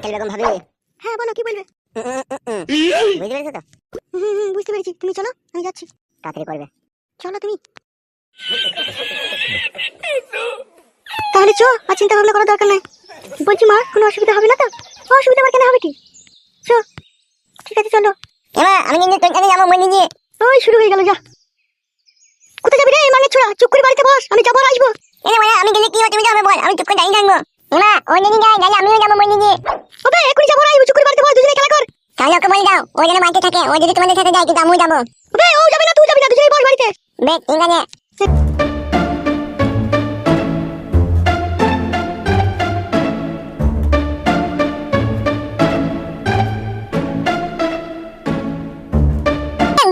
Uncle Begum ভাবি। হ্যাঁ বলো, কি বলবে? বুঝতে পেরেছো তো? বুঝতে পেরেছি। তুমি চলো, আমি যাচ্ছি। তাড়াতাড়ি করবে। চলো তুমি। তাহলে চো, আর চিন্তা ভাবনা করার দরকার নাই। বলছি মা, কোনো অসুবিধা হবে না তো? অসুবিধা আবার কেন হবে কি? চো, ঠিক আছে চলো। এমা আমি কিন্তু তোর কাছে যাবো মনে নিয়ে। ওই শুরু হয়ে গেল, যা। কোথায় যাবি রে মানে ছোড়া? চুপ করে বাড়িতে বস, আমি যাবো আর আসবো। এনে মানে আমি গেলে কি হবে তুমি যাবে বল, আমি চুপ করে দাঁড়িয়ে থাকবো। এমা ও যদি যায় তাহলে আমিও যাবো মনে নিয়ে। ওবে এখনই যাবো আর আসবো, চুপ করে বাড়িতে বস, দুজনে খেলা কর। তাহলে ওকে বলে দাও ও যেন বাড়িতে থাকে, ও যদি তোমাদের সাথে যায় কিন্তু আমিও যাবো। ওবে ও যাবে না, তুই যাবি না, দুজনেই বস বাড়িতে। বেশ ঠিক আছে।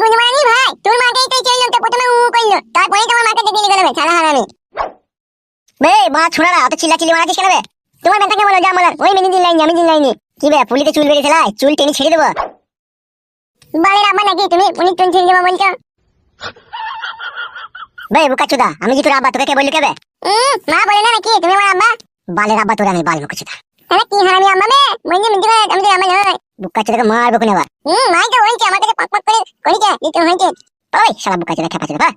গুণমানি ভাই, তোর মাকেই তো চললো, তো প্রথমে উ কইলো, তারপরেই তোমার মাকে ডেকে নিয়ে গেল ছাড়া হারামি। বে মা ছোড়া না, অত চিল্লাচিল্লি মারাছিস কেন বে? তোমার বেটাকে বলো যা বলার, ওই মিনি দিন লাইনি আমি দিন লাইনি। কি বে পুলিতে চুল বেরিয়ে ফেলায়, চুল টেনে ছেড়ে দেবো। বালের আব্বা নাকি তুমি, পুলিশ চুল ছেড়ে দেবো বলছো? বে বুকাচুদা, আমি কি তোর আব্বা, তোকে কে বললি কে বে? মা বলে না নাকি তুমি আমার আব্বা? বালের আব্বা তোরা নেই, বাল বুকাচুদা। আরে কি হারামি আম্মা বে, বলছি মিথ্যে কথা, আমি তো আম্মা নই। বুকাচুদাকে মারবো কোন আবার? মাই তো হইছে, আমার কাছে পক পক করে কইছে দিতে হইছে। ওই শালা বুকাচুদা খেপাচুদা বা।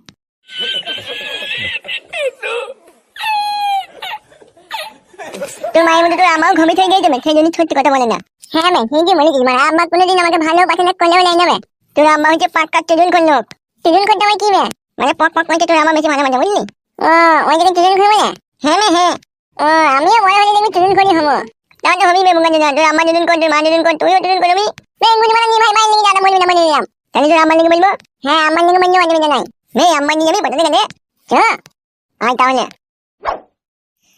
তোর মায়ের মধ্যে তোর আমাও ঘুমিয়ে থেকে গেছে, সেই জন্য সত্যি কথা বলে না। হ্যাঁ ম্যাম, সেই যে বলেছিস, মানে আম্মা কোনোদিন আমাকে ভালো পছন্দ করলেও নাই নেবে। তোর আম্মা হচ্ছে পাক্কা টেজুন করলো। টেজুন করতে আমার কি বে? মানে পক পক করতে তোর আম্মা বেশি মাঝে মাঝে বুঝলি? ও ওই যে টেজুন করবে না? হ্যাঁ মে হ্যাঁ। ও আমিও মনে হয় দেখবি টেজুন করি হবো। তাহলে তো হবি বে মুঙ্গা না, তোর আম্মা টেজুন কর, তোর মা টেজুন কর, তুইও টেজুন করবি। বেঙ্গুনি মানে নি ভাই, মাই লিখে দাদা বলবি না বলে দিলাম। তাহলে তোর আম্মা লিখে বলবো? হ্যাঁ আম্মা লিখে বলবো, অসুবিধা নাই। মে আম্মা নিয়ে যাবি বলতে কেন? চলো আয় তাহলে।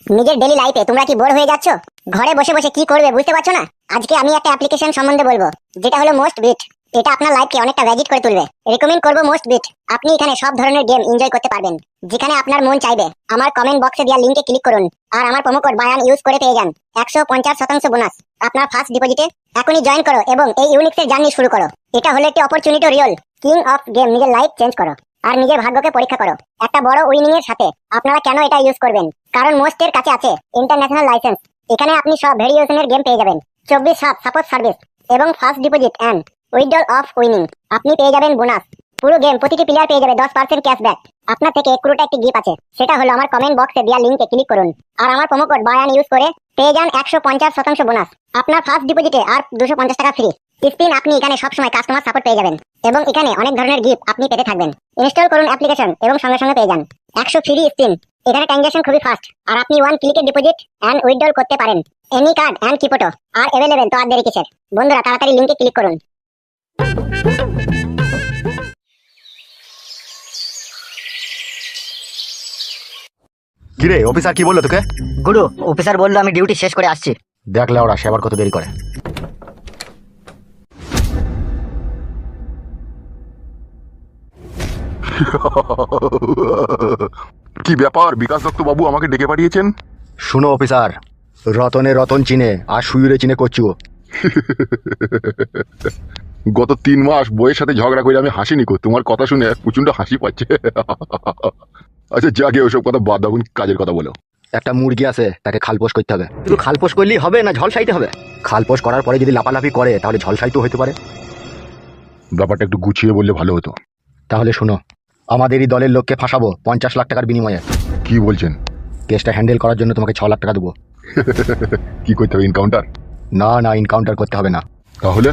নিজের ডেইলি লাইফে তোমরা কি বোর হয়ে যাচ্ছ? ঘরে বসে বসে কি করবে বুঝতে পারছো না? আজকে আমি একটা অ্যাপ্লিকেশন সম্বন্ধে বলবো, যেটা হলো মোস্ট বিট। এটা আপনার লাইফকে অনেকটা ভ্যাজিট করে তুলবে। রেকমেন্ড করবো মোস্ট বিট। আপনি এখানে সব ধরনের গেম এনজয় করতে পারবেন, যেখানে আপনার মন চাইবে। আমার কমেন্ট বক্সে দেওয়া লিংকে ক্লিক করুন আর আমার প্রোমো কোড বায়ান ইউজ করে পেয়ে যান 150% বোনাস আপনার ফার্স্ট ডিপোজিটে। এখনই জয়েন করো এবং এই ইউনিক্সের জার্নি শুরু করো। এটা হলো একটি opportunity real. King of game, নিজের লাইফ চেঞ্জ করো আর নিজের ভাগ্যকে পরীক্ষা করো একটা বড় উইনিং এর সাথে। আপনারা কেন এটা ইউজ করবেন? কারণ মোস্টের কাছে আছে ইন্টারন্যাশনাল লাইসেন্স। এখানে আপনি সব ভেরিয়েশনের গেম পেয়ে যাবেন, 24/7 সাপোর্ট সার্ভিস এবং first deposit and withdrawal of winning. আপনি পেয়ে যাবেন বোনাস। পুরো গেম প্রতিটি প্লেয়ার পেয়ে যাবে 10% ক্যাশব্যাক। আপনার থেকে 1 কোটি একটি গিফট আছে, সেটা হলো আমার কমেন্ট বক্সে দেওয়া লিংকে ক্লিক করুন আর আমার প্রোমো কোড বায়ান ইউজ করে পেয়ে যান 150% বোনাস আপনার ফার্স্ট ডিপোজিটে আর 250 টাকা ফ্রি স্পিন। আপনি এখানে সবসময় কাস্টমার সাপোর্ট পেয়ে যাবেন এবং এখানে অনেক ধরনের গিফট আপনি পেতে থাকবেন। ইনস্টল করুন অ্যাপ্লিকেশন এবং সঙ্গে সঙ্গে পেয়ে যান 100 ফ্রি স্পিন। এখানে ট্রানজাকশন খুবই ফাস্ট আর আপনি 1 ক্লিকে ডিপোজিট এন্ড উইথড্রল করতে পারেন। Any card and crypto are available, তো আর দেরি কিসের? বন্ধুরা তাড়াতাড়ি লিংকে ক্লিক করুন। কিরে অফিসার কি বললো তোকে? গুরু, অফিসার বললো আমি ডিউটি শেষ করে আসছি। দেখলে ওরা সে আবার কত দেরি করে। কি ব্যাপার বিকাশ দত্ত বাবু আমাকে ডেকে পাঠিয়েছেন? শুনো অফিসার, রতনে রতন চিনে আর সুইরে চিনে করছো। গত 3 মাস বইয়ের সাথে ঝগড়া করে আমি হাসিনি কো, তোমার কথা শুনে প্রচন্ড হাসি পাচ্ছে। আচ্ছা যাকে ওসব কথা বাদ দাও, কাজের কথা বলো। একটা মুরগি আছে, তাকে খালপোষ করতে হবে। শুধু খালপোষ করলেই হবে না, ঝলসাইতে হবে। খালপোষ করার পরে যদি লাপালাপি করে তাহলে ঝলসাইতেও হতে পারে। ব্যাপারটা একটু গুছিয়ে বললে ভালো হতো। তাহলে শোনো, আমাদেরই দলের লোককে ফাঁসাবো 50 লাখ টাকার বিনিময়ে। কি বলছেন? কেসটা হ্যান্ডেল করার জন্য তোমাকে 6 লাখ টাকা দেবো। কি করতে হবে, এনকাউন্টার? না না, এনকাউন্টার করতে হবে না, তাহলে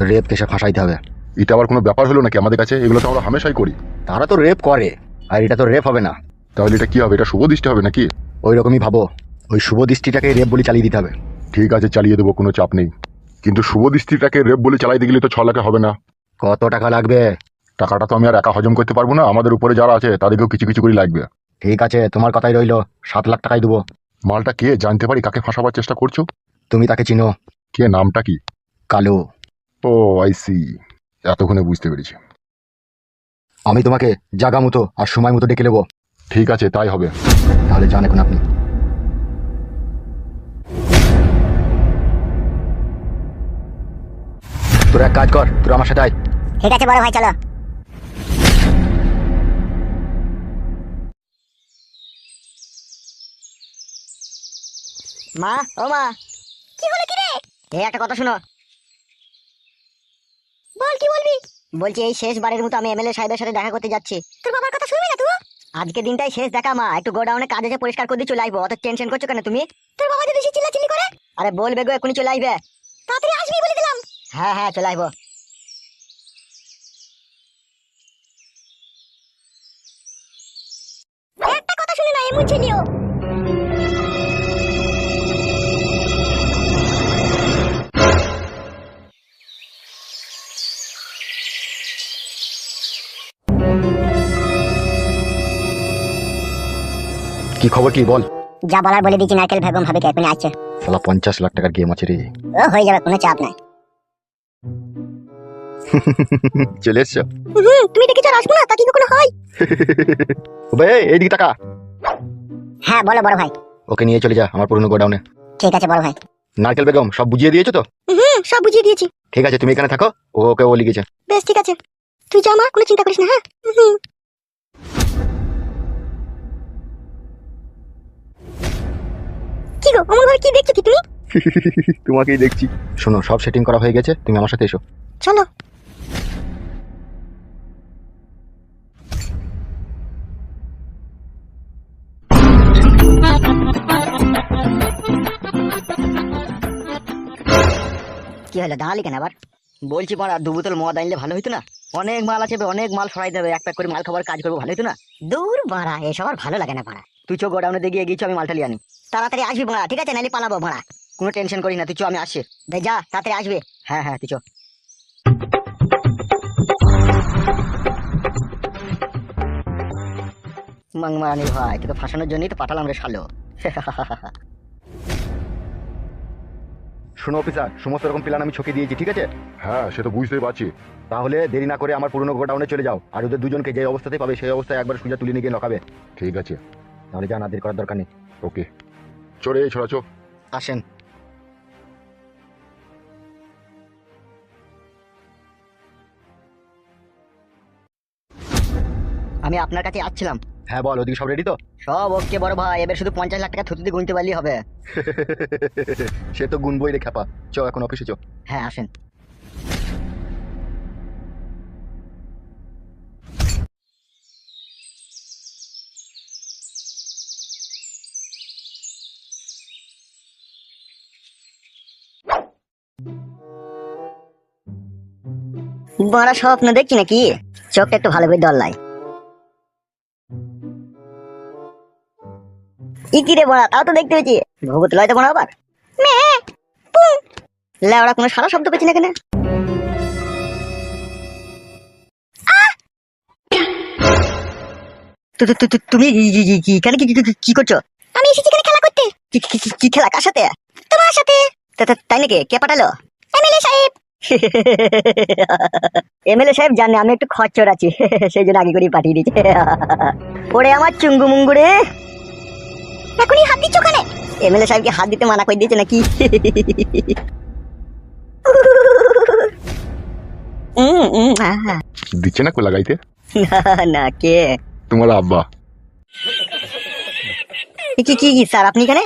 রেপ কেসে ফাঁসাইতে হবে। এটা আবার কোনো ব্যাপার হলো নাকি? আমাদের কাছে এগুলো তো আমরা হামেশাই করি। তারা তো রেপ করে, আর এটা তো রেপ হবে না। তাহলে এটা কি হবে? এটা শুভ দৃষ্টি হবে নাকি? ওই রকমই ভাবো, ওই শুভ দৃষ্টিটাকে রেপ বলে চালিয়ে দিতে হবে। ঠিক আছে চালিয়ে দেবো, কোনো চাপ নেই। কিন্তু শুভ দৃষ্টিটাকে রেপ বলে চালাইতে গেলে তো 6 লাখে হবে না। কত টাকা লাগবে? টাকাটা তো আমি আর একা হজম করতে পারবো না, আমাদের উপরে যারা আছে তাদেরকেও কিছু কিছু করে লাগবে। ঠিক আছে, তোমার কথাই রইলো, 7 লাখ টাকাই দেবো। মালটা কে জানতে পারি? কাকে ফাঁসাবার চেষ্টা করছো? তুমি তাকে চিনো? কে, নামটা কি? কালো। ও আই সি, এতক্ষণে বুঝতে পেরেছি। আমি তোমাকে জাগা মতো আর সময় মতো ডেকে নেবো। ঠিক আছে তাই হবে। তাহলে যান এখন আপনি। তোর এক কাজ কর, তোর আমার সাথে আয়। ঠিক আছে বড় ভাই চলো। মা ও মা। কি হলো কি রে? এই একটা কথা শোনো। বল কি বলবি? বলছি এই শেষবারের মতো আমি এমএলএ সাহেবের সাথে দেখা করতে যাচ্ছি। তোর বাবার কথা শুনবি না তুই? আজকে দিনটাই শেষ দেখা মা, একটু গোডাউনে কাজ আছে পরিষ্কার করে দিয়ে চলে আসবো, অত টেনশন করছো কেন তুমি? তোর বাবা যদি চিল্লাচিল্লি করে? আরে বলবে গো, এখনই চলে আসবে। তাড়াতাড়ি আসবি বলে দিলাম। হ্যাঁ হ্যাঁ চলে আসবো। একটা কথা শুনে না এমন ছিলিও। কি খবর কি বল? যা বলার বলে দিচ্ছি, নারকেল বেগম ভাবিকে এখনই আসছে। শালা 50 লাখ টাকার গেম আছে রে। ও হয়ে যাবে, কোনো চাপ নাই। চলে এসছো? তুমি ডেকেছো আর আসবো না, তা কি কখনো হয়? বে এইদিকে টাকা। হ্যাঁ বলো বড় ভাই। ওকে নিয়ে চলে যা আমার পুরনো গোডাউনে। ঠিক আছে বড় ভাই। নারকেল বেগম সব বুঝিয়ে দিয়েছো তো? সব বুঝিয়ে দিয়েছি। ঠিক আছে তুমি এখানে থাকো, ওকে ও লিখেছে। বেশ ঠিক আছে, তুই যা মা, কোনো চিন্তা করিস না। হ্যাঁ কি গো অমল ভাই, কি দেখছো কি তুমি? তোমাকেই দেখছি। শোনো সব সেটিং করা হয়ে গেছে, তুমি আমার সাথে এসো। চলো। কি হলো, দাঁড়ালি কেন আবার? বলছি পড়া 2 বোতল মদ আনলে ভালো হইতো না? অনেক মাল আছে, অনেক মাল সরাই দেবে, এক প্যাক করে মাল খাবার কাজ করবো, ভালো হইতো না? দূর বাড়া, এসব আর ভালো লাগে না বাড়া। তুই চো গোডাউনে দিয়ে গিয়েছো, আমি মালটা লিয়ে আনি। তাড়াতাড়ি আসবি বাড়া, ঠিক আছে? নাইলে পালাবো বাড়া। কোনো টেনশন করিস না, তুই চো, আমি আসছি। দে যা, তাড়াতাড়ি আসবে। হ্যাঁ হ্যাঁ তুই চো। মাংমারানি ভাই, তোকে ফাঁসানোর জন্যই তো পাঠালাম রে শালো। শোনো অফিসার, সমস্ত রকম প্ল্যান আমি ছকে দিয়েছি, ঠিক আছে? হ্যাঁ সে তো বুঝতেই পারছি। তাহলে দেরি না করে আমার পুরনো গোডাউনে চলে যাও, আর ওদের দুজনকে যে অবস্থাতে পাবে সেই অবস্থায় একবার সুজা তুলে নিয়ে গিয়ে লকাবে। ঠিক আছে, তাহলে যা, না দেরি করার দরকার নেই। ওকে চলে ছড়া চো। আসেন। আমি আপনার কাছে আসছিলাম। হ্যাঁ বল, ওদিকে সব রেডি তো? সব ওকে বড় ভাই, এবার শুধু 50 লাখ টাকা থুতুতে গুনতে পারলেই হবে। সে তো গুনবই রে খ্যাপা। চ এখন অফিসে চ। হ্যাঁ আসেন। বড় স্বপ্ন দেখছি নাকি? চোখটা একটু ভালো করে দল্লাই। কি রে বড়া, তাও তো দেখতে পেয়েছি। ভূত লয় তো বড়া আবার। লেওড়া, কোনো সারা শব্দ পেয়েছি না কেন? তুমি এখানে কি করছো? আমি এসেছি এখানে খেলা করতে। কি খেলা, কার সাথে? তোমার সাথে। তাই নাকি? কে পাঠালো? এমএলএ সাহেব। এমএলএ সাহেব জানে আমি একটু খরচর আছি, সেই জন্য আগে করে পাঠিয়ে দিয়েছে। পরে আমার চুঙ্গু মুঙ্গুরে। এখনই হাত দিচ্ছ ওখানে? এমএলএ সাহেবকে হাত দিতে মানা করে দিয়েছে নাকি? দিচ্ছে না কো লাগাইতে? না কে? তোমার আব্বা। কি স্যার, আপনি এখানে?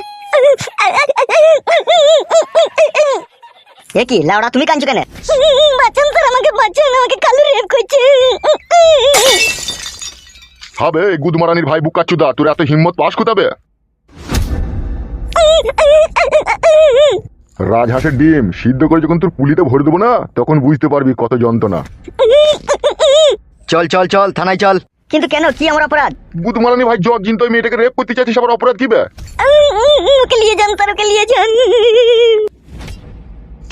এ কি লাউড়া, তুমি কাঁদছো কেন? বাঁচান স্যার, আমাকে বাঁচান, আমাকে কালু রেপ করছে। হবে গুদমারানির ভাই বুকাচুদা, তোর এত হিম্মত পাস কোথাবে? রাজহাঁসের ডিম সিদ্ধ করে যখন তোর পুলিতে ভরে দেবো না, তখন বুঝতে পারবি কত যন্ত্রণা। চল চল চল, থানায় চল। কিন্তু কেন, কি আমার অপরাধ? গুদমারানি ভাই জগ জিন, তো মেয়েটাকে রেপ করতে চাচ্ছিস, আবার অপরাধ কি বে? ওকে নিয়ে যান স্যার, ওকে নিয়ে যান।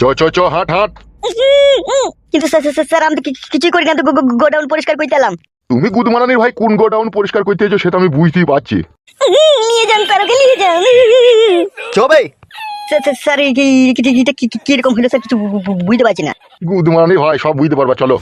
চ চ চ, হাট হাট। কিন্তু স্যার আমি তো কিছুই করি না, তো গোডাউন পরিষ্কার করতে এলাম। তুমি গুদমারানির ভাই কোন গোডাউন পরিষ্কার করতে এসো সেটা আমি বুঝতেই পারছি। নিয়ে যান স্যার, ওকে নিয়ে যান। চবে স্যার কিরকম হলো স্যার, কিছু বুঝতে পারছি না। গুদমারানি ভাই সব বুঝতে পারবা, চলো।